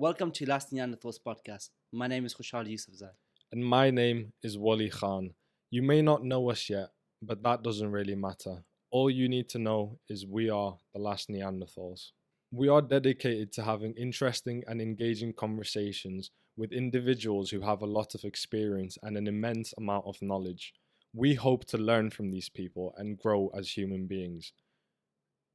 Welcome to Last Neanderthals podcast. My name is Khushal Yousafzai. And my name is Wali Khan. You may not know us yet, but that doesn't really matter. All you need to know is we are the last Neanderthals. We are dedicated to having interesting and engaging conversations with individuals who have a lot of experience and an immense amount of knowledge. We hope to learn from these people and grow as human beings.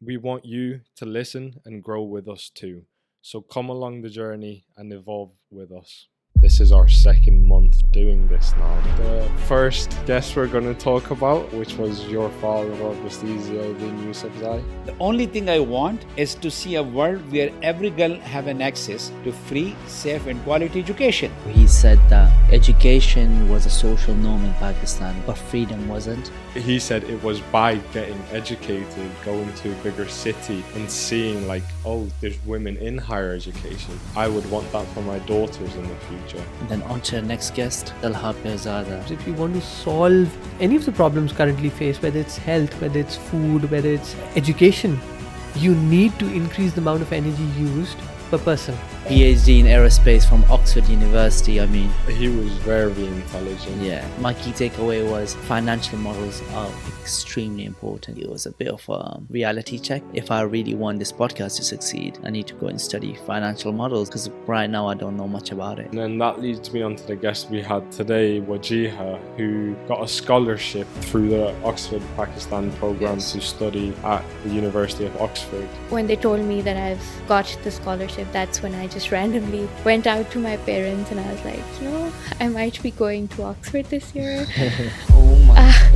We want you to listen and grow with us too. So come along the journey and evolve with us. This is our second month doing this now. The first guest we're going to talk about, which was your father, obviously, Ziauddin Yousafzai. The only thing I want is to see a world where every girl have an access to free, safe and quality education. He said that education was a social norm in Pakistan, but freedom wasn't. He said it was by getting educated, going to a bigger city and seeing like, oh, there's women in higher education. I would want that for my daughters in the future. And then on to the next guest, Talha Pirzada. If you want to solve any of the problems currently faced, whether it's health, whether it's food, whether it's education, you need to increase the amount of energy used per person. PhD in aerospace from Oxford University. He was very intelligent. Yeah. My key takeaway was financial models are extremely important. It was a bit of a reality check. If I really want this podcast to succeed, I need to go and study financial models because right now I don't know much about it. And then that leads me on to the guest we had today, Wajeeha, who got a scholarship through the Oxford Pakistan program to study at the University of Oxford. When they told me that I've got the scholarship, that's when I just randomly went out to my parents and I was like, I might be going to Oxford this year.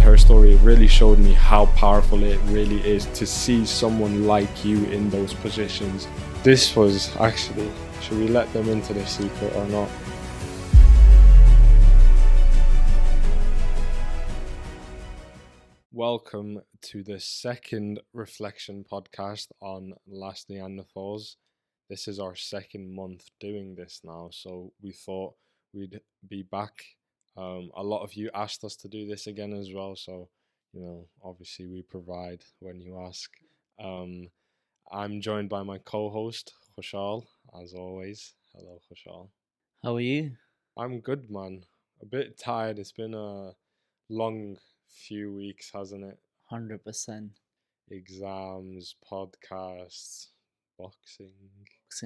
Her story really showed me how powerful it really is to see someone like you in those positions. This was actually, should we let them into the secret or not? Welcome to the second reflection podcast on Last Neanderthals. This is our second month doing this now, so we thought we'd be back. A lot of you asked us to do this again as well, so obviously we provide when you ask. I'm joined by my co-host Khushal, as always. Hello, Khushal. How are you? I'm good, man. A bit tired. It's been a long few weeks, hasn't it? 100%. Exams, podcasts, boxing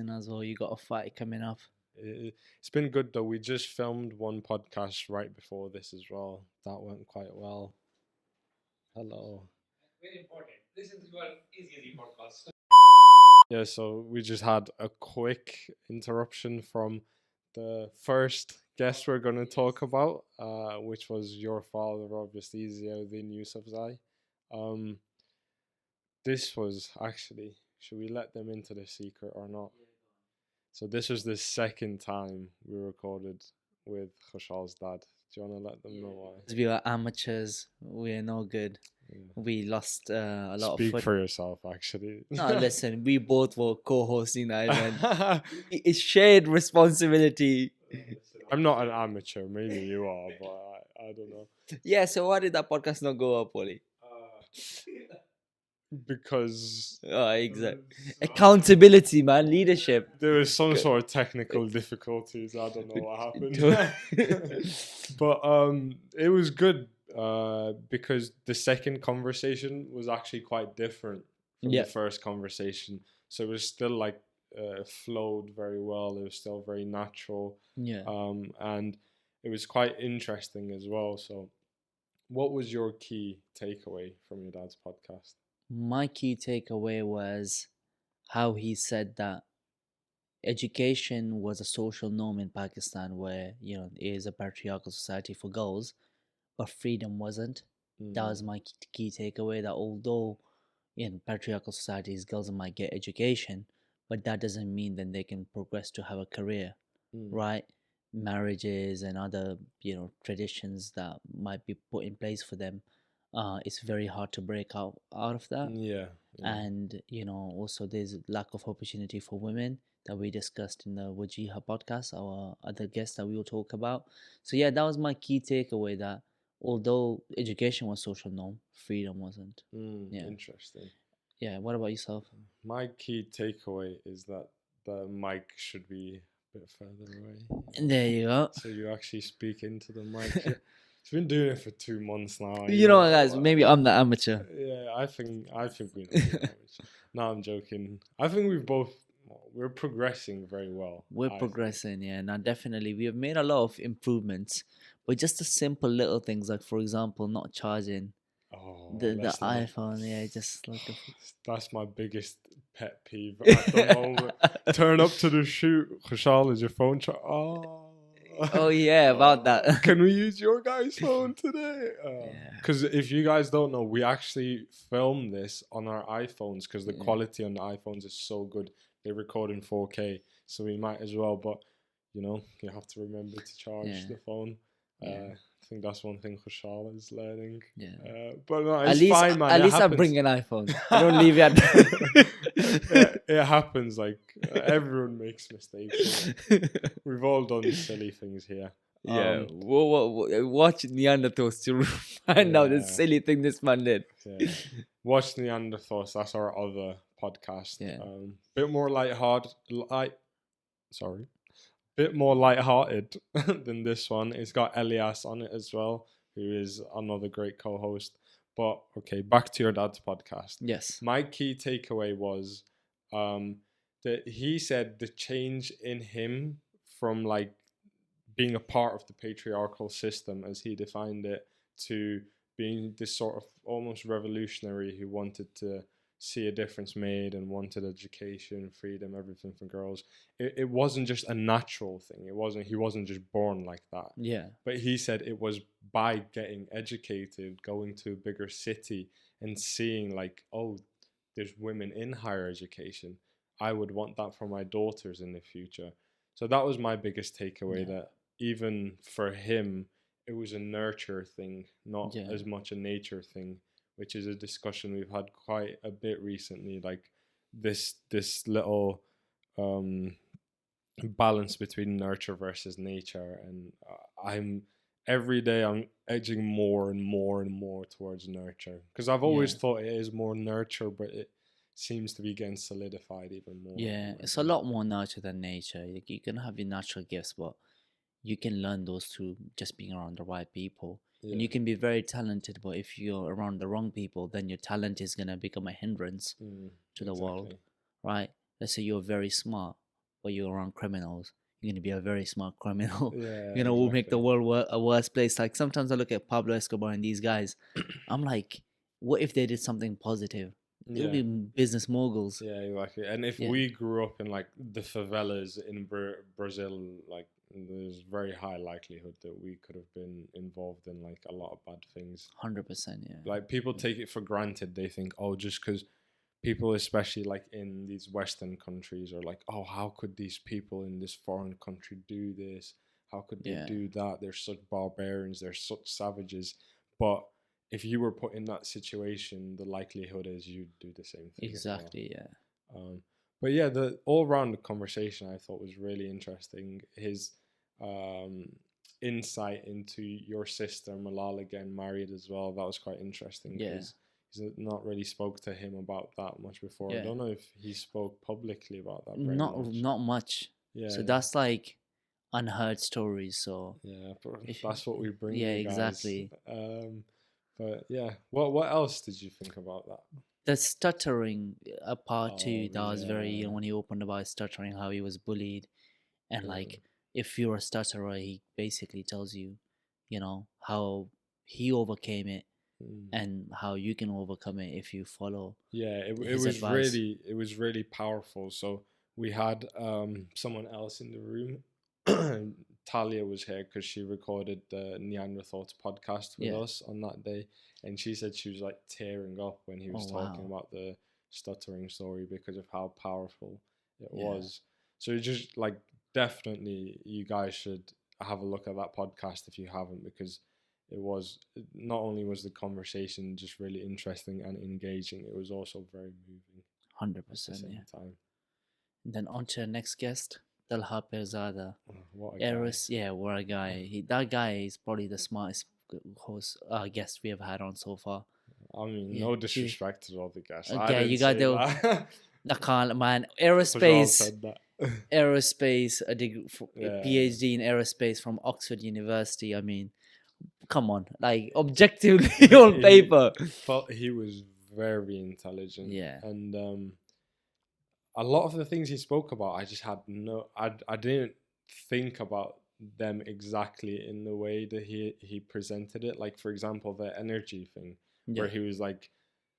As well, you got a fight coming up. It's been good though. We just filmed one podcast right before this as well. That went quite well. Hello. Very important. This is your easy podcast. Yeah, so we just had a quick interruption from the first guest we're going to talk about, which was your father, obviously, Ziauddin Yousafzai. This was actually, should we let them into the secret or not? So this was the second time we recorded with Khushal's dad. Do you want to let them know why? We are amateurs. We are no good. Yeah. We lost a lot Speak of for yourself, actually. No, listen, we both were co-hosting that event. It's shared responsibility. I'm not an amateur. Maybe you are, but I don't know. Yeah, so why did that podcast not go up, Wally? Because exactly. Accountability, man, leadership. there was some sort of technical difficulties. I don't know what happened. But it was good because the second conversation was actually quite different from the first conversation. So it was still like flowed very well. It was still very natural. Yeah. And it was quite interesting as well. So what was your key takeaway from your dad's podcast? My key takeaway was how he said that education was a social norm in Pakistan where, it is a patriarchal society for girls, but freedom wasn't. That was my key takeaway, that although in patriarchal societies, girls might get education, but that doesn't mean that they can progress to have a career, right? Marriages and other, traditions that might be put in place for them. It's very hard to break out of that. Yeah. And, also there's lack of opportunity for women that we discussed in the Wajeeha podcast, our other guests that we will talk about. So yeah, that was my key takeaway, that although education was social norm, freedom wasn't. Interesting. Yeah, what about yourself? My key takeaway is that the mic should be a bit further away. There you go. So you actually speak into the mic. It's been doing it for 2 months now. You know what, guys? Maybe I'm the amateur. Yeah, I think we know the amateur. No, I'm joking. I think we're progressing very well. We're progressing, yeah. Now, definitely, we have made a lot of improvements, but just the simple little things, like, for example, not charging the iPhone. Yeah, just like that's my biggest pet peeve at the moment. Turn up to the shoot. Khushal, is your phone Oh yeah, about that. Can we use your guy's phone today? Because if you guys don't know, we actually film this on our iPhones because the quality on the iPhones is so good. They record in 4K, so we might as well. But you have to remember to charge the phone. I think that's one thing Khushal is learning. Yeah. But no, it's fine, man. At least I bring an iPhone. I don't leave it. It happens. Like everyone makes mistakes. We've all done silly things here. Yeah. Watch Neanderthals to find out the silly thing this man did. Yeah. Watch Neanderthals. That's our other podcast. Yeah. Bit more bit more lighthearted than this one. It's got Elias on it as well, who is another great co-host. But okay, back to your dad's podcast. Yes. My key takeaway was that he said the change in him from like being a part of the patriarchal system as he defined it to being this sort of almost revolutionary who wanted to see a difference made and wanted education, freedom, everything for girls. It wasn't just a natural thing. He wasn't just born like that. Yeah. But he said it was by getting educated, going to a bigger city and seeing like, oh, there's women in higher education. I would want that for my daughters in the future. So that was my biggest takeaway, that even for him, it was a nurture thing, not as much a nature thing, which is a discussion we've had quite a bit recently, like this little balance between nurture versus nature. And every day I'm edging more and more and more towards nurture, because I've always thought it is more nurture, but it seems to be getting solidified even more. Yeah, it's a lot more nurture than nature. You can have your natural gifts, but you can learn those through just being around the right people. And you can be very talented, but if you're around the wrong people, then your talent is going to become a hindrance to the world, right? Let's say you're very smart, but you're around criminals. You're going to be a very smart criminal. We'll make the world a worse place. Like sometimes I look at Pablo Escobar and these guys. I'm like, what if they did something positive? They would be business moguls. Yeah, exactly. And if we grew up in like the favelas in Brazil, like there's very high likelihood that we could have been involved in like a lot of bad things. 100%, yeah. Like people take it for granted. They think, oh, just because people, especially like in these Western countries, are like, oh, how could these people in this foreign country do this? How could they do that? They're such barbarians. They're such savages. But if you were put in that situation, the likelihood is you'd do the same thing. Exactly, But yeah, the all-round conversation I thought was really interesting. His insight into your sister Malala getting married as well, that was quite interesting. Because he's not really spoke to him about that much before. I don't know if he spoke publicly about that very much. Not much. Yeah. So that's like unheard stories. So yeah, that's what we bring. Yeah, you guys. exactly. But yeah, what else did you think about that? The stuttering part too, that was very, when he opened about stuttering, how he was bullied. And like, if you're a stutterer, he basically tells you, how he overcame it and how you can overcome it if you follow. Yeah, it advice. was really powerful. So we had someone else in the room. Talia was here because she recorded the Neanderthals podcast with us on that day, and she said she was like tearing up when he was talking about the stuttering story because of how powerful it was. So just like, definitely you guys should have a look at that podcast if you haven't, because it was, not only was the conversation just really interesting and engaging, it was also very moving. 100%, at the same time. And then on to our next guest, Talha Pirzada. What a guy. What a guy. That guy is probably the smartest guest we have had on so far. I mean, no disrespect to all the guests. Okay, you got the... I can't, man. Aerospace. aerospace, a Yeah. PhD in aerospace from Oxford University. I mean, come on, like objectively on paper. But he was very intelligent. Yeah. And a lot of the things he spoke about, I just had I didn't think about them exactly in the way that he presented it. Like, for example, the energy thing, where Yeah. he was like,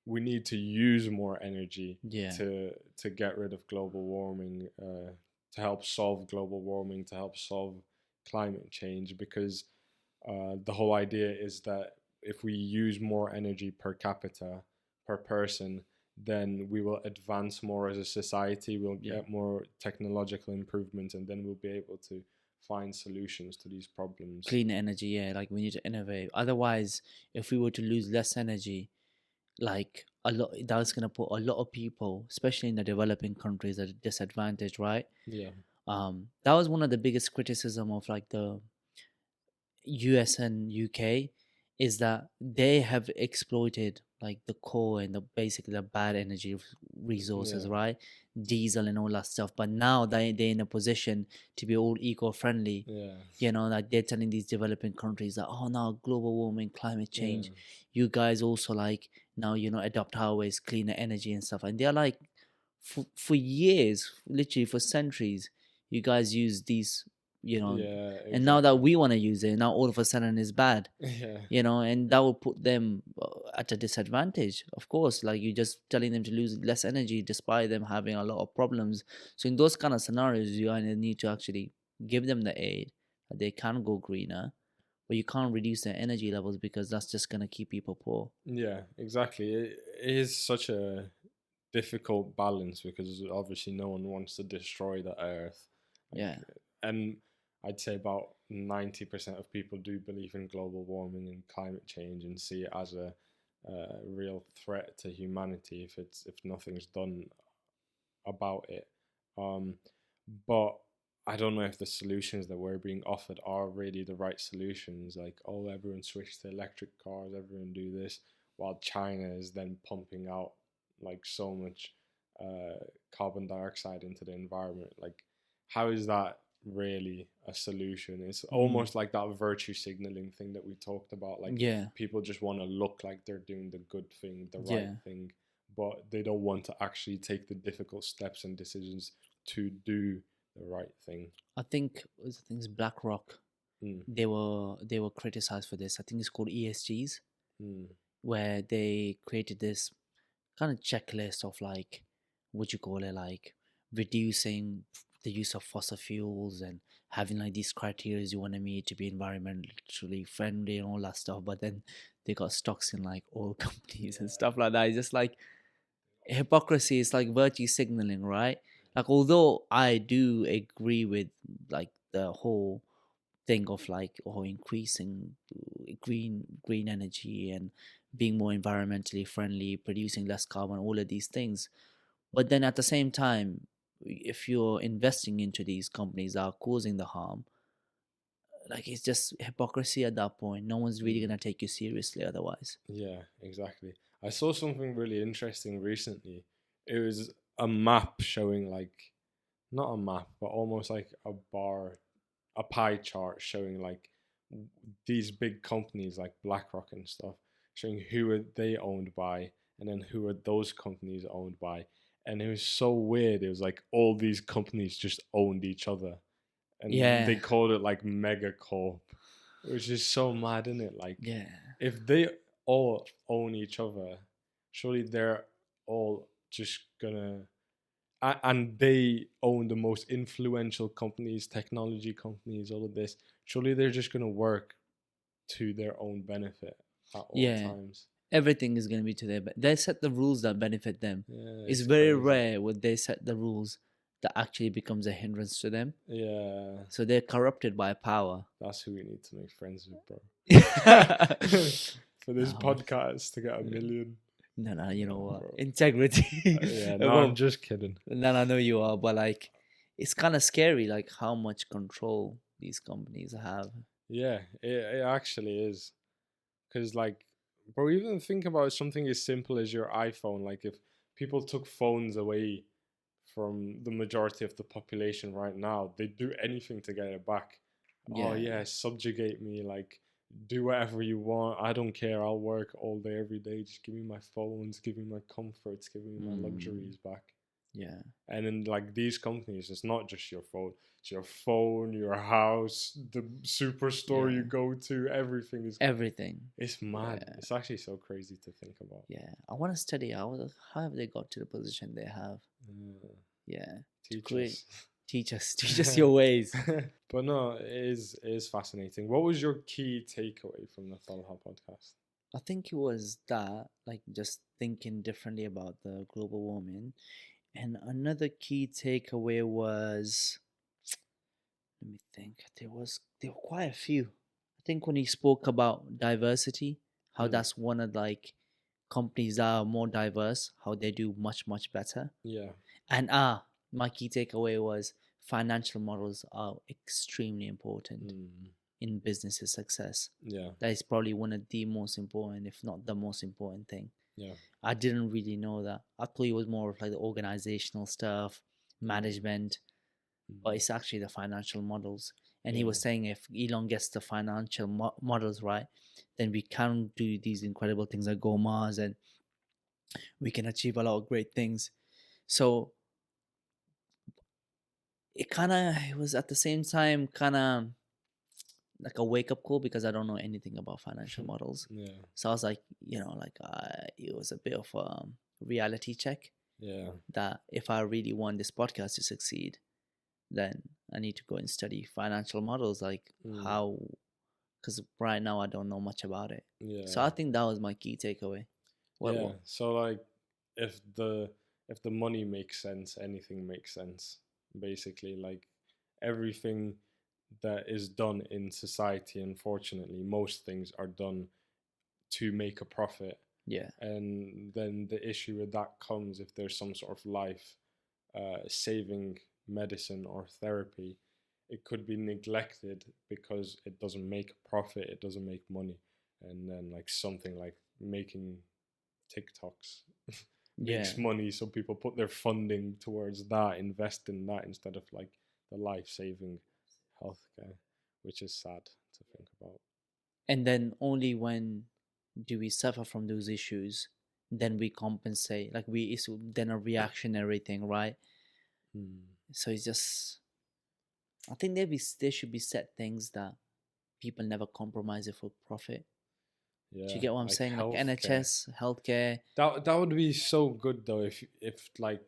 we need to use more energy Yeah. to get rid of global warming, to help solve global warming, to help solve climate change, because the whole idea is that if we use more energy per capita, per person, then we will advance more as a society, we'll get more technological improvement, and then we'll be able to find solutions to these problems. Clean energy, yeah, like we need to innovate. Otherwise, if we were to lose less energy, like that's gonna put a lot of people, especially in the developing countries, at a disadvantage, right? Yeah. That was one of the biggest criticism of like the US and UK, is that they have exploited like the core and the basically the bad energy resources, Yeah. right? Diesel and all that stuff. But now they're in a position to be all eco-friendly. Yeah. You know, like they're telling these developing countries that, oh, now global warming, climate change, Yeah. you guys also like now, you know, adopt our ways, cleaner energy and stuff. And they're like, for years, literally for centuries, you guys use these, you know, Yeah, and now that exactly. we want to use it, now all of a sudden it's bad. Yeah. You know, and that will put them at a disadvantage, of course. Like, you're just telling them to lose less energy despite them having a lot of problems. So in those kind of scenarios, you either need to actually give them the aid that they can go greener, but you can't reduce their energy levels because that's just going to keep people poor. Yeah, exactly. It is such a difficult balance, because obviously no one wants to destroy the earth. Yeah. And I'd say about 90% of people do believe in global warming and climate change, and see it as a real threat to humanity if nothing's done about it. But I don't know if the solutions that we're being offered are really the right solutions. Like, oh, everyone switch to electric cars, everyone do this, while China is then pumping out like so much carbon dioxide into the environment. Like, how is that really a solution? It's almost like that virtue signaling thing that we talked about. Like, Yeah. people just want to look like they're doing the good thing, the Yeah. right thing, but they don't want to actually take the difficult steps and decisions to do the right thing. I think BlackRock. They were criticized for this. I think it's called ESGs, where they created this kind of checklist of like, what you call it, like reducing the use of fossil fuels and having like these criteria you want to meet to be environmentally friendly and all that stuff. But then they got stocks in like oil companies and stuff like that. It's just like hypocrisy. It's like virtue signaling, right? Like, although I do agree with like the whole thing of like, oh, increasing green energy and being more environmentally friendly, producing less carbon, all of these things. But then at the same time, if you're investing into these companies that are causing the harm, like, it's just hypocrisy at that point. No one's really gonna take you seriously otherwise. Yeah, exactly. I saw something really interesting recently. It was a map showing like, not a map, but almost like a pie chart showing like these big companies like BlackRock and stuff, showing who are they owned by, and then who are those companies owned by. And it was so weird. It was like all these companies just owned each other, and Yeah. they called it like megacorp, which is so mad, isn't it? Like, Yeah. if they all own each other, surely they're all just gonna, and they own the most influential companies, technology companies, all of this. Surely they're just gonna work to their own benefit at all times. Everything is going to be to their they set the rules that benefit them. Yeah, It's very crazy. rare when they set the rules that actually becomes a hindrance to them. Yeah, So they're corrupted by power. that's who we need to make friends with, bro. For this No. podcast to get 1 million. No, you know what? Bro. Integrity. Yeah, no, I'm just kidding. No, I know you are, but like, it's kind of scary, like how much control these companies have. Yeah, it actually is. Because, like, bro, even think about something as simple as your iPhone. Like, if people took phones away from the majority of the population right now. They'd do anything to get it back. Oh yeah, subjugate me, like do whatever you want. I don't care. I'll work all day, every day. Just give me my phones, give me my comforts, give me my luxuries back. Yeah. And in like these companies, it's not just your phone. It's your phone, your house, the superstore you go to. Everything is Everything. It's mad. Yeah. It's actually so crazy to think about. Yeah. I want to study how have they got to the position they have. Yeah. Teach us. Teach us your ways. But no, it is fascinating. What was your key takeaway from the Talha podcast? I think it was that, like, just thinking differently about the global warming. And another key takeaway was, let me think, there were quite a few. I think when he spoke about diversity, how that's one of like companies that are more diverse, how they do much, much better. Yeah. And my key takeaway was financial models are extremely important in business success. Yeah. That is probably one of the most important, if not the most important thing. Yeah. I didn't really know that. I thought it was more of like the organizational stuff, management, but it's actually the financial models. And he was saying if Elon gets the financial models right, then we can do these incredible things like go Mars, and we can achieve a lot of great things. So it was at the same time kind of like a wake up call, because I don't know anything about financial models. Yeah. So I was like, it was a bit of a reality check. Yeah. That if I really want this podcast to succeed, then I need to go and study financial models, like how, because right now I don't know much about it. Yeah. So I think that was my key takeaway. What? So like, if the money makes sense, anything makes sense. Basically, like everything that is done in society, unfortunately, most things are done to make a profit. Yeah. And then the issue with that comes if there's some sort of life saving medicine or therapy, it could be neglected because it doesn't make a profit, it doesn't make money. And then like something like making TikToks makes money, so people put their funding towards that, invest in that instead of like the life-saving healthcare, which is sad to think about. And then only when do we suffer from those issues, then we compensate, like it's then a reactionary thing, right? So it's just, I think there should be set things that people never compromise it for profit. Do you get what I'm saying? Like NHS, healthcare. That would be so good though, if like,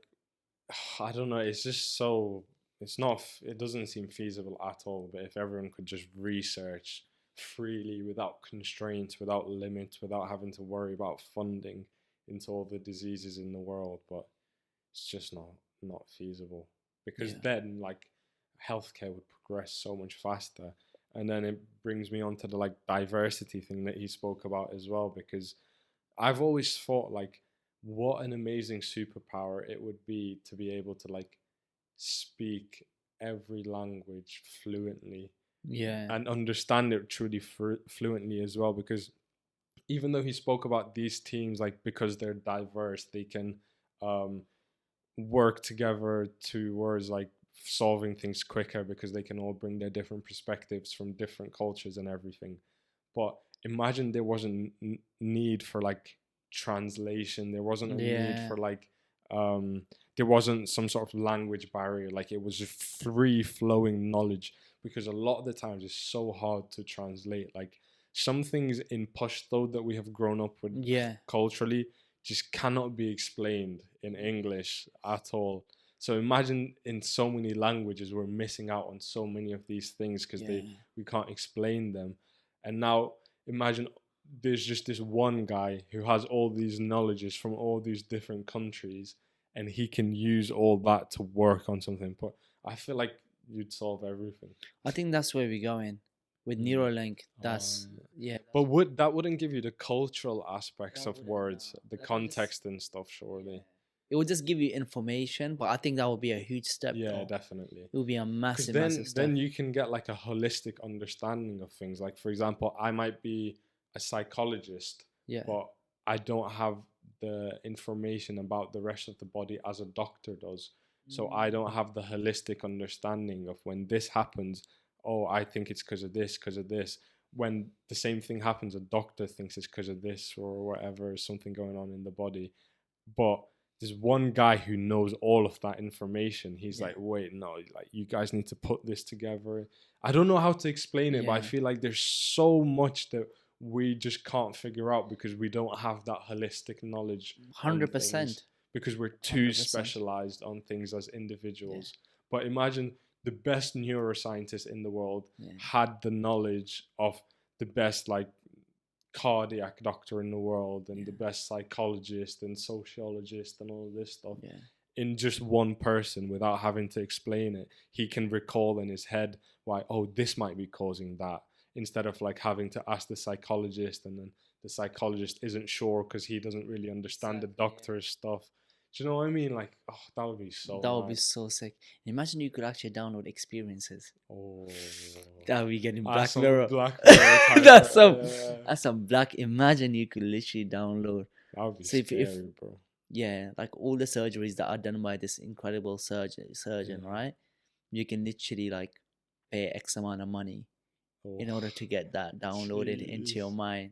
I don't know, it's just so, it doesn't seem feasible at all, but if everyone could just research freely without constraints, without limits, without having to worry about funding into all the diseases in the world, but it's just not feasible, because then like healthcare would progress so much faster. And then it brings me on to the like diversity thing that he spoke about as well, because I've always thought like what an amazing superpower it would be to be able to like speak every language fluently, and understand it truly fluently as well. Because even though he spoke about these teams, like because they're diverse, they can work together towards like solving things quicker, because they can all bring their different perspectives from different cultures and everything. But imagine there wasn't need for like translation, there wasn't a need for like there wasn't some sort of language barrier, like it was just free flowing knowledge, because a lot of the times it's so hard to translate. Like some things in Pashto that we have grown up with culturally just cannot be explained in English at all. So imagine in so many languages we're missing out on so many of these things because we can't explain them. And now imagine there's just this one guy who has all these knowledges from all these different countries, and he can use all that to work on something. But I feel like you'd solve everything. I think that's where we're going with Neuralink. That's But that wouldn't give you the cultural aspects of words, the context and stuff, surely. It would just give you information, but I think that would be a huge step. Yeah, definitely. It would be a massive step. Then you can get like a holistic understanding of things. Like, for example, I might be a psychologist, but I don't have the information about the rest of the body as a doctor does. So I don't have the holistic understanding of when this happens, oh, I think it's because of this, because of this. When the same thing happens, a doctor thinks it's because of this or whatever, something going on in the body. But there's one guy who knows all of that information. He's like, wait, no, like you guys need to put this together. I don't know how to explain it, but I feel like there's so much that we just can't figure out because we don't have that holistic knowledge. 100%. Because we're too 100%. specialized on things as individuals. But imagine the best neuroscientist in the world had the knowledge of the best like cardiac doctor in the world and the best psychologist and sociologist and all this stuff in just one person without having to explain it. He can recall in his head why, oh, this might be causing that, instead of like having to ask the psychologist, and then the psychologist isn't sure because he doesn't really understand the doctor's stuff. Do you know what I mean? Like, oh, that would be so That would mad. be so sick. Imagine you could actually download experiences. Oh, That would be getting Ah, Black some Mirror. Black Mirror type That's of- some that's some black. Imagine you could literally download. That would be So if- scary, bro. Yeah, like all the surgeries that are done by this incredible surgeon, right? You can literally like pay X amount of money in order to get that downloaded into your Jeez. mind,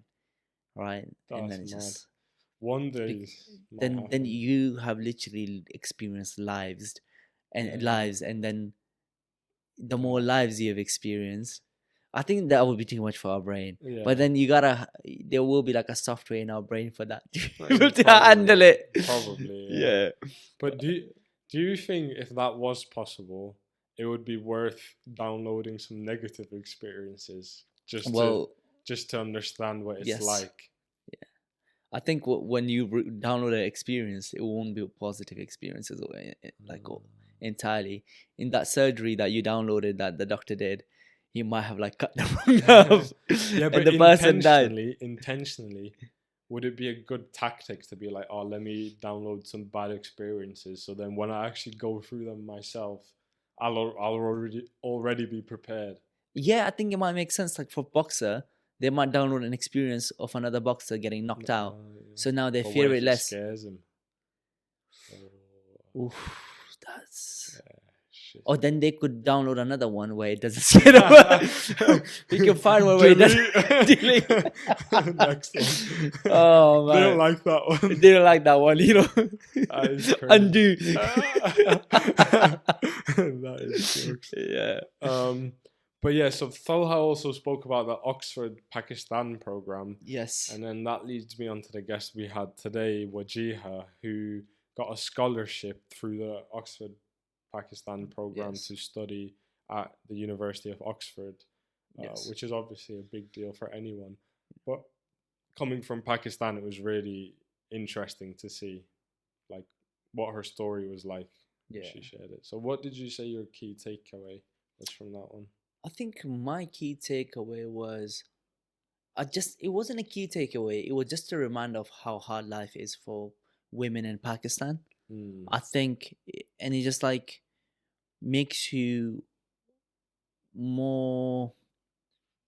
right? And then That's it's mad. just One day, then you have literally experienced lives, and then the more lives you have experienced, I think that would be too much for our brain. Yeah. But then there will be like a software in our brain for that to be Like, able to handle it. Probably, Yeah. But do you think if that was possible, it would be worth downloading some negative experiences just to understand what it's yes. like? I think when you download an experience, it won't be positive experiences entirely. In that surgery that you downloaded that the doctor did, he might have like cut the wrong nerve. Yeah, but and the person died. intentionally, would it be a good tactic to be like, oh, let me download some bad experiences, so then when I actually go through them myself, I'll already be prepared. Yeah, I think it might make sense. Like for boxer, they might download an experience of another boxer getting knocked out, so now they But fear what it if less. Scares him. Oof, that's. Shit. Or then they could download another one where it doesn't scare them. You can find one where it doesn't. Delete. Next one. Oh man, They don't like that one. They don't like that one, you know. That is crazy. Undo. That is jokes. Yeah. But yeah, so Talha also spoke about the Oxford Pakistan program. Yes. And then that leads me on to the guest we had today, Wajeeha, who got a scholarship through the Oxford Pakistan program to study at the University of Oxford, which is obviously a big deal for anyone. But coming from Pakistan, it was really interesting to see like what her story was like. Yeah. She shared it. So what did you say your key takeaway was from that one? I think my key takeaway was, it wasn't a key takeaway. It was just a reminder of how hard life is for women in Pakistan. I think, and it just like makes you more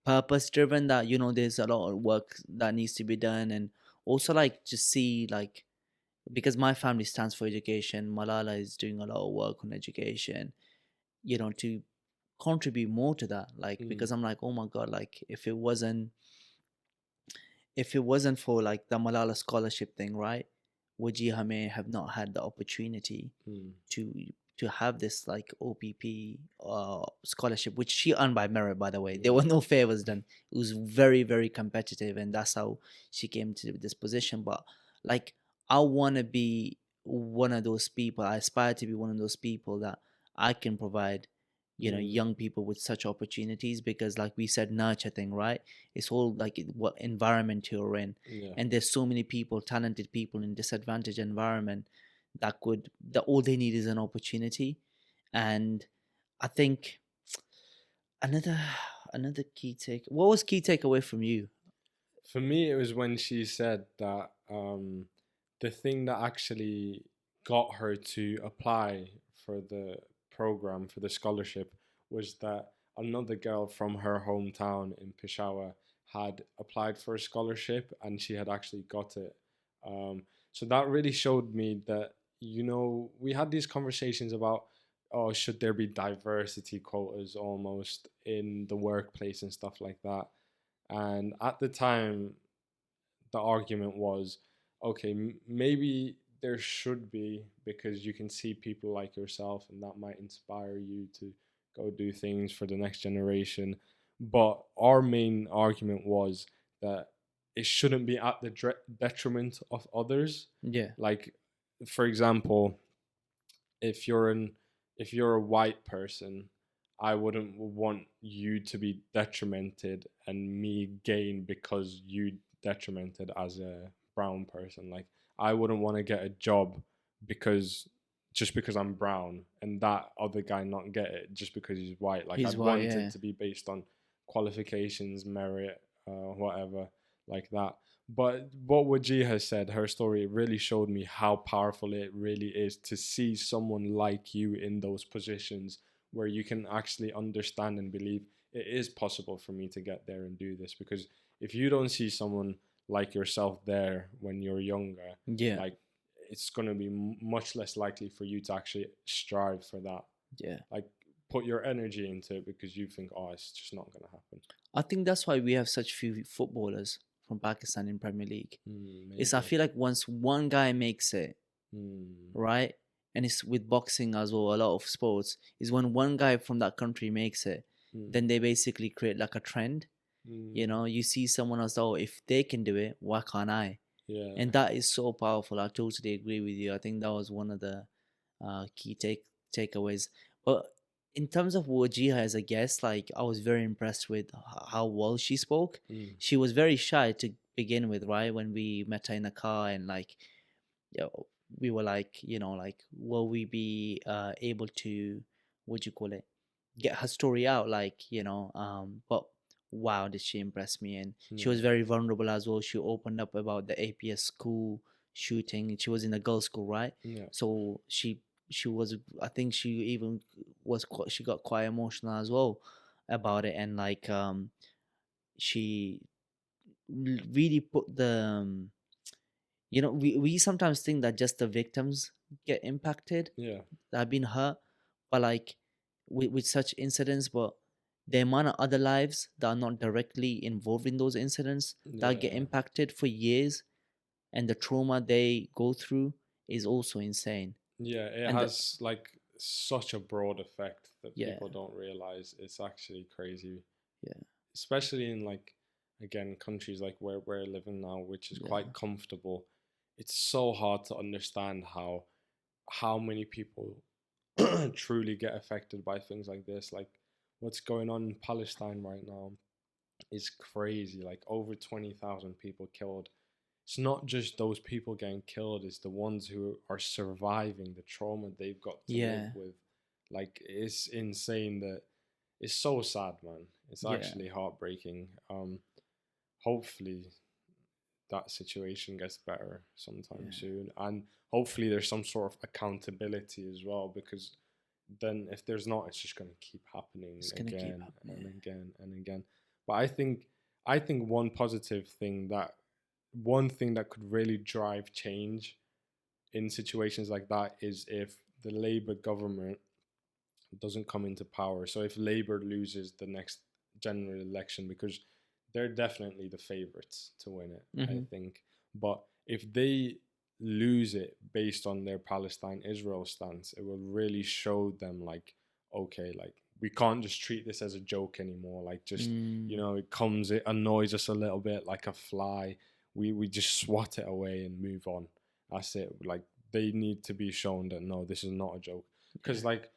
purpose driven, that, you know, there's a lot of work that needs to be done. And also like just see like, because my family stands for education, Malala is doing a lot of work on education, you know, to contribute more to that, like because I'm like, oh my god, like if it wasn't for like the Malala scholarship thing, right, Wajeeha may have not had the opportunity to have this like OPP scholarship, which she earned by merit, by the way. There were no favors done. It was very, very competitive, and that's how she came to this position. But like, I want to be one of those people. I aspire to be one of those people that I can provide, you know, young people with such opportunities, because like we said, nurture thing, right? It's all like what environment you're in. And there's so many people, talented people in disadvantaged environment that all they need is an opportunity. And I think another key what was key takeaway from you? For me, it was when she said that the thing that actually got her to apply for the program, for the scholarship, was that another girl from her hometown in Peshawar had applied for a scholarship and she had actually got it. So that really showed me that, we had these conversations about, oh, should there be diversity quotas almost in the workplace and stuff like that. And at the time, the argument was, okay, maybe there should be, because you can see people like yourself and that might inspire you to go do things for the next generation. But our main argument was that it shouldn't be at the detriment of others. Yeah. Like, for example, if you're a white person, I wouldn't want you to be detrimented and me gain because you detrimented as a brown person. Like, I wouldn't want to get a job just because I'm brown and that other guy not get it just because he's white. Like, I'd want it to be based on qualifications, merit, whatever, like that. But what Wajeeha said, her story, it really showed me how powerful it really is to see someone like you in those positions where you can actually understand and believe it is possible for me to get there and do this. Because if you don't see someone like yourself there when you're younger, like, it's going to be much less likely for you to actually strive for that. Yeah. Like, put your energy into it because you think, oh, it's just not going to happen. I think that's why we have such few footballers from Pakistan in Premier League. I feel like once one guy makes it, right? And it's with boxing as well, a lot of sports, is when one guy from that country makes it, then they basically create like a trend. You see someone else, oh, if they can do it, why can't I? Yeah. And that is so powerful. I totally agree with you. I think that was one of the key takeaways. But in terms of Wajeeha as a guest, like, I was very impressed with how well she spoke. She was very shy to begin with, right? When we met her in the car and like, we were like, like, will we be able to, get her story out? Like, but wow, did she impress me. And she was very vulnerable as well. She opened up about the APS school shooting. She was in a girls' school, right? Yeah. So she was, I think she even was, she got quite emotional as well about it. And like, she really put the, we sometimes think that just the victims get impacted, that have been hurt, but like with such incidents, but the amount of other lives that are not directly involved in those incidents that get impacted for years, and the trauma they go through is also insane. Yeah, it has like such a broad effect that people don't realize. It's actually crazy. Yeah. Especially in, like, again, countries like where we're living now, which is quite comfortable. It's so hard to understand how many people truly get affected by things like this. Like, what's going on in Palestine right now is crazy. Like, over 20,000 people killed. It's not just those people getting killed, it's the ones who are surviving the trauma they've got to live with. Like, it's insane. That it's so sad, man. It's actually heartbreaking. Hopefully that situation gets better sometime soon, and hopefully there's some sort of accountability as well, because then if there's not, it's just going to keep happening again and again and again. But I think one thing that could really drive change in situations like that is if the Labour government doesn't come into power. So if Labour loses the next general election, because they're definitely the favourites to win it, I think. But if they lose it based on their Palestine-Israel stance, it will really show them, like, okay, like, we can't just treat this as a joke anymore. Like, just, it annoys us a little bit like a fly. We just swat it away and move on. That's it. Like, they need to be shown that, no, this is not a joke. Because, like,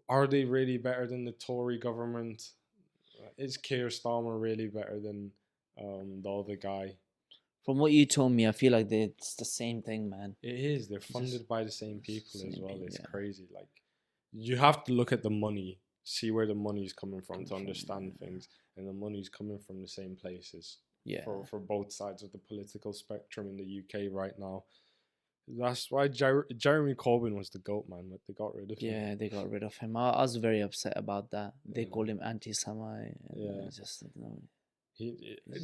are they really better than the Tory government? Is Keir Starmer really better than the other guy? From what you told me, I feel like it's the same thing, man. It is. They're funded by the same people as well. It's crazy. Like, you have to look at the money, see where the money's coming from to understand things. And the money's coming from the same places. Yeah. For both sides of the political spectrum in the UK right now. That's why Jeremy Corbyn was the GOAT, man. But they got rid of him. Yeah, they got rid of him. I was very upset about that. They called him anti-Semite. Yeah. Just like,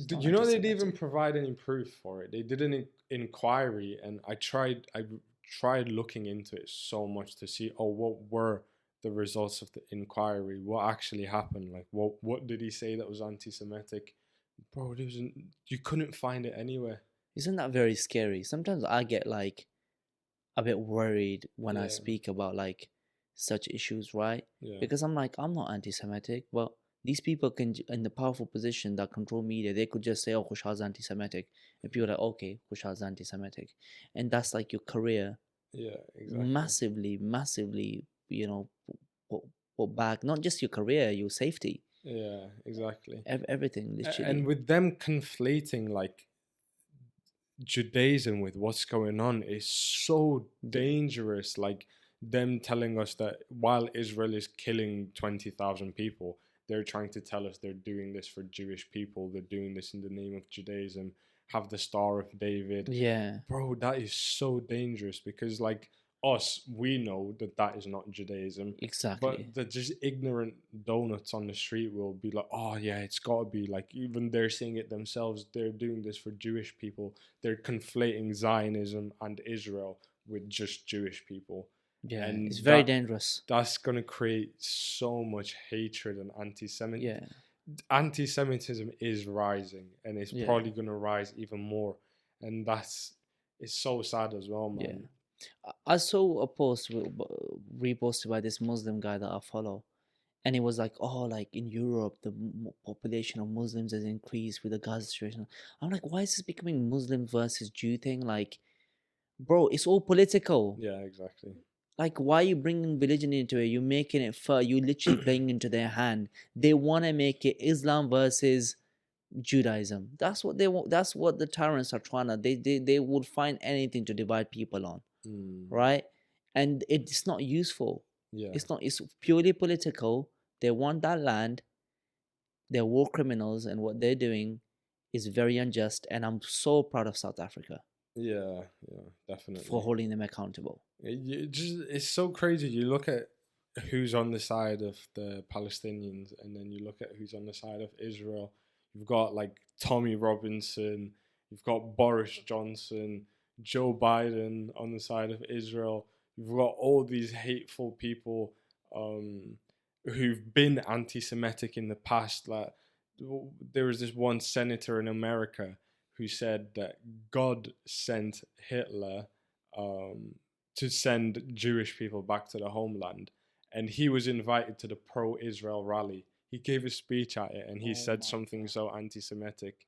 Did you know they didn't even provide any proof for it? They did an inquiry, and I tried looking into it so much to see, oh, what were the results of the inquiry? What actually happened? Like, what did he say that was anti-Semitic? Bro, you couldn't find it anywhere. Isn't that very scary? Sometimes I get like a bit worried when I Yeah. speak about like such issues, right? Yeah. Because I'm like, I'm not anti-Semitic, but these people can, in the powerful position that control media, they could just say, oh, Khushal's anti-Semitic. And people are like, okay, Khushal's anti-Semitic. And that's like your career Yeah, exactly. massively, you know, put back, not just your career, your safety, Yeah, exactly. everything, literally. And with them conflating like Judaism with what's going on is so dangerous. Like them telling us that while Israel is killing 20,000 people, they're trying to tell us they're doing this for Jewish people. They're doing this in the name of Judaism. Have the Star of David. Yeah. Bro, that is so dangerous because like us, we know that that is not Judaism. Exactly. But the just ignorant donuts on the street will be like, oh yeah, it's got to be like, even they're saying it themselves. They're doing this for Jewish people. They're conflating Zionism and Israel with just Jewish people. Yeah, And it's very dangerous. That's going to create so much hatred and anti-Semitism. Yeah. Anti-Semitism is rising, and it's probably going to rise even more. And it's so sad as well, man. Yeah. I saw a post reposted by this Muslim guy that I follow, and it was like, oh, like in Europe, the population of Muslims has increased with the Gaza situation. I'm like, why is this becoming Muslim versus Jew thing? Like, bro, it's all political. Yeah, exactly. Like, why are you bringing religion into it? You're making it fair. You literally playing into their hand. They want to make it Islam versus Judaism. That's what they want. That's what the tyrants are trying to. They would find anything to divide people on, right? And it's not useful. Yeah, it's not. It's purely political. They want that land. They're war criminals, and what they're doing is very unjust. And I'm so proud of South Africa. Yeah, definitely. For holding them accountable. It's so crazy. You look at who's on the side of the Palestinians, and then you look at who's on the side of Israel. You've got like Tommy Robinson, you've got Boris Johnson, Joe Biden on the side of Israel. You've got all these hateful people who've been anti-Semitic in the past. Like there was this one senator in America who said that God sent Hitler to send Jewish people back to the homeland. And he was invited to the pro-Israel rally. He gave a speech at it and he said something so anti-Semitic.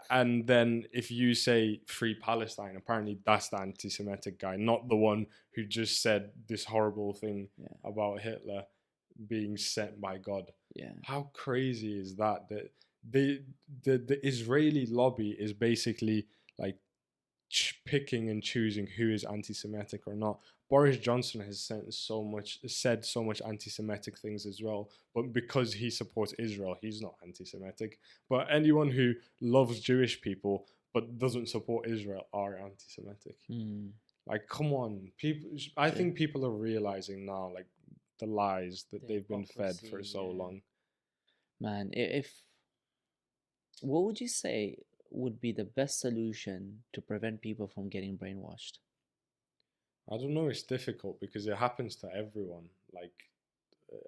And then if you say free Palestine, apparently that's the anti-Semitic guy, not the one who just said this horrible thing about Hitler being sent by God. Yeah. How crazy is that? That the Israeli lobby is basically like picking and choosing who is anti-Semitic or not. Boris Johnson has said so much anti-Semitic things as well, but because he supports Israel, he's not anti-Semitic. But anyone who loves Jewish people but doesn't support Israel are anti-Semitic. Like, come on, people. I think people are realizing now, like, the lies that they've been fed for so long. Man, what would you say would be the best solution to prevent people from getting brainwashed? I don't know, it's difficult because it happens to everyone. Like,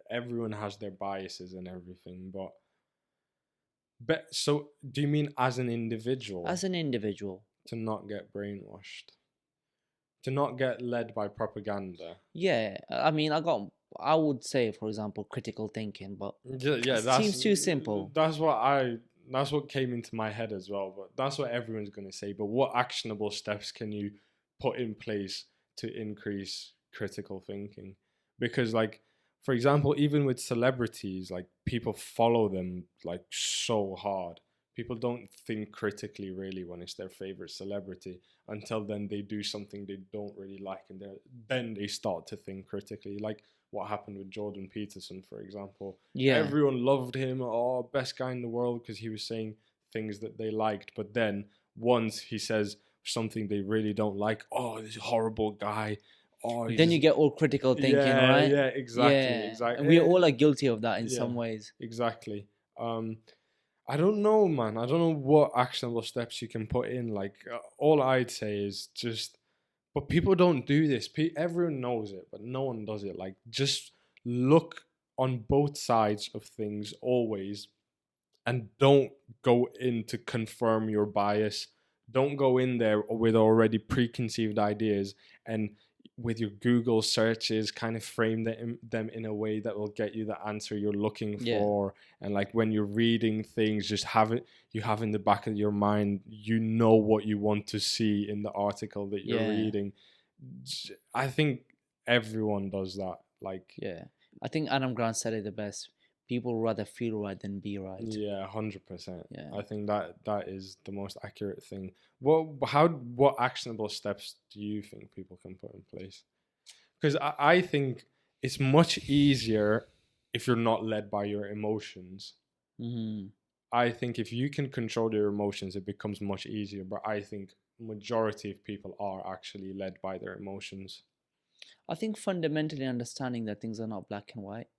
everyone has their biases and everything, but so do you mean as an individual? As an individual. To not get brainwashed? To not get led by propaganda? Yeah, I mean, I would say, for example, critical thinking, but it seems too simple. That's what came into my head as well, but that's what everyone's going to say. But what actionable steps can you put in place to increase critical thinking? Because, like, for example, even with celebrities, like, people follow them like so hard. People don't think critically really when it's their favorite celebrity until then they do something they don't really like, and then they start to think critically. Like what happened with Jordan Peterson, for example. Yeah, everyone loved him. Oh, best guy in the world, because he was saying things that they liked. But then once he says something they really don't like, oh, this horrible guy. Oh, then you get all critical thinking, right? Yeah, exactly. And we all are guilty of that in some ways. Exactly. I don't know, man. I don't know what actionable steps you can put in. Like, all I'd say is just But people don't do this. Everyone knows it, but no one does it. Like, just look on both sides of things always, and don't go in to confirm your bias. Don't go in there with already preconceived ideas, and with your Google searches kind of frame them in a way that will get you the answer you're looking for. And like when you're reading things, just have in the back of your mind, you know what you want to see in the article that you're reading. I think everyone does that. Like, I think Adam Grant said it the best. People rather feel right than be right. Yeah, 100%. Yeah. I think that is the most accurate thing. What actionable steps do you think people can put in place? Because I think it's much easier if you're not led by your emotions. Mm-hmm. I think if you can control your emotions, it becomes much easier. But I think majority of people are actually led by their emotions. I think fundamentally understanding that things are not black and white.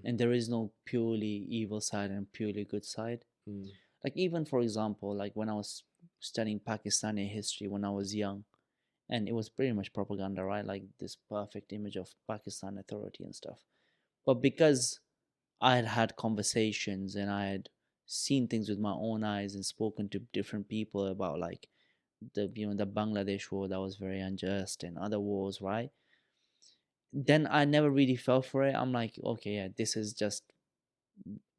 And there is no purely evil side and purely good side. Like, even for example, like when I was studying Pakistani history when I was young, and it was pretty much propaganda, right? Like this perfect image of Pakistan authority and stuff. But because I had had conversations and I had seen things with my own eyes and spoken to different people about like the Bangladesh war that was very unjust and other wars, right? Then I never really fell for it. I'm like, okay, yeah, this is just,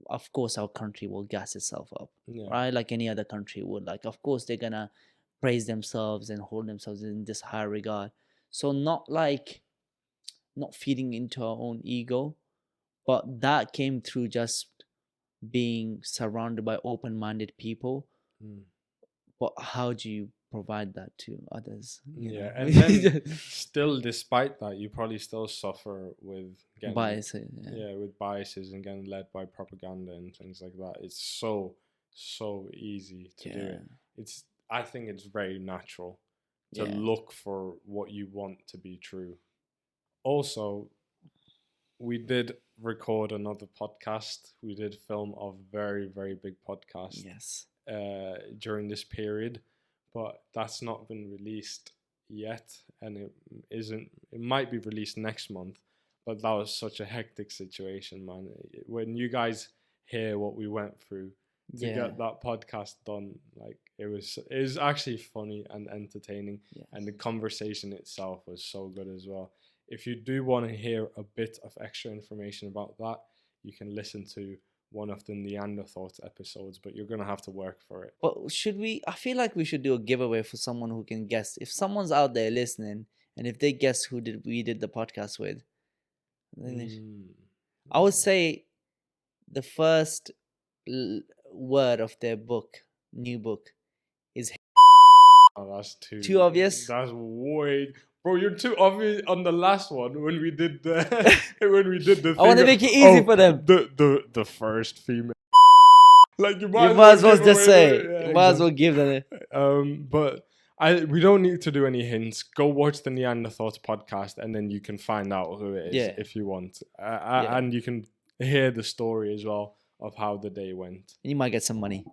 of course our country will gas itself up, right? Like any other country would. Like, of course they're gonna praise themselves and hold themselves in this high regard. So not feeding into our own ego, but that came through just being surrounded by open-minded people. But how do you provide that to others? And then still, despite that, you probably still suffer with getting biases. With biases and getting led by propaganda and things like that. It's so easy to do it. I think it's very natural to look for what you want to be true. Also, we did record another podcast. We did film a very, very big podcast. Yes. During this period, but that's not been released yet, and it might be released next month. But that was such a hectic situation, man. When you guys hear what we went through to get that podcast done, like it was actually funny and entertaining, and the conversation itself was so good as well. If you do want to hear a bit of extra information about that, you can listen to one of the Neanderthals episodes, but you're gonna have to work for it. But should we? I feel like we should do a giveaway for someone who can guess. If someone's out there listening, and if they guess who we did the podcast with, I would say the first word of their new book, is. Oh, that's too obvious. That's way. Bro, you're too obvious on the last one when we did the thing. I want to make it easy for them. The first female. Like you might as well just say. Might as well give them it. But we don't need to do any hints. Go watch the Neanderthals podcast, and then you can find out who it is if you want. And you can hear the story as well of how the day went. You might get some money.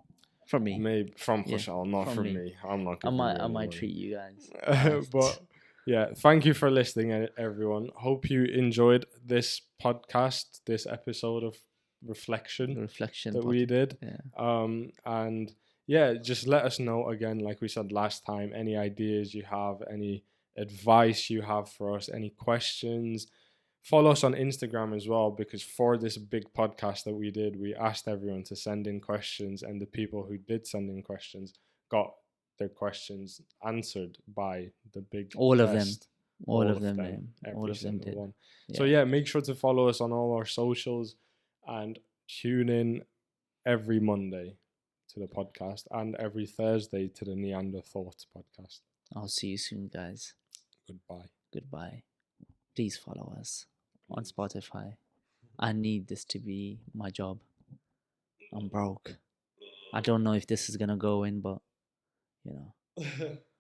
From me. Maybe from Khushal, not from me. I'm not. I might treat you guys. But yeah, thank you for listening, everyone. Hope you enjoyed this podcast, this episode of reflection that we did. And yeah, just let us know again, like we said last time, any ideas you have, any advice you have for us, any questions. Follow us on Instagram as well, because for this big podcast that we did, we asked everyone to send in questions, and the people who did send in questions got their questions answered by the big all guest. of them. All of them did. One. So yeah, make sure to follow us on all our socials and tune in every Monday to the podcast and every Thursday to the Neanderthals podcast. I'll see you soon, guys. Goodbye. Please follow us on Spotify. I need this to be my job. I'm broke. I don't know if this is gonna go in, but you know.